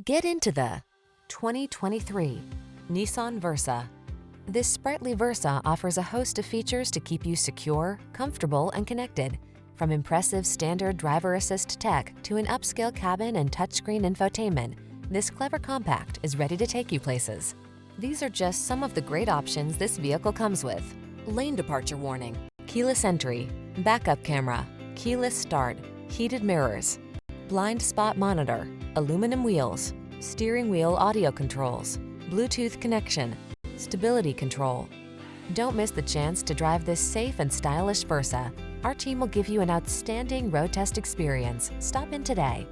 Get into the 2023 Nissan Versa. This sprightly Versa offers a host of features to keep you secure, comfortable, and connected. From impressive standard driver assist tech to an upscale cabin and touchscreen infotainment, this clever compact is ready to take you places. These are just some of the great options this vehicle comes with: lane departure warning, keyless entry, backup camera, keyless start, heated mirrors, blind spot monitor, aluminum wheels, steering wheel audio controls, Bluetooth connection, stability control. Don't miss the chance to drive this safe and stylish Versa. Our team will give you an outstanding road test experience. Stop in today.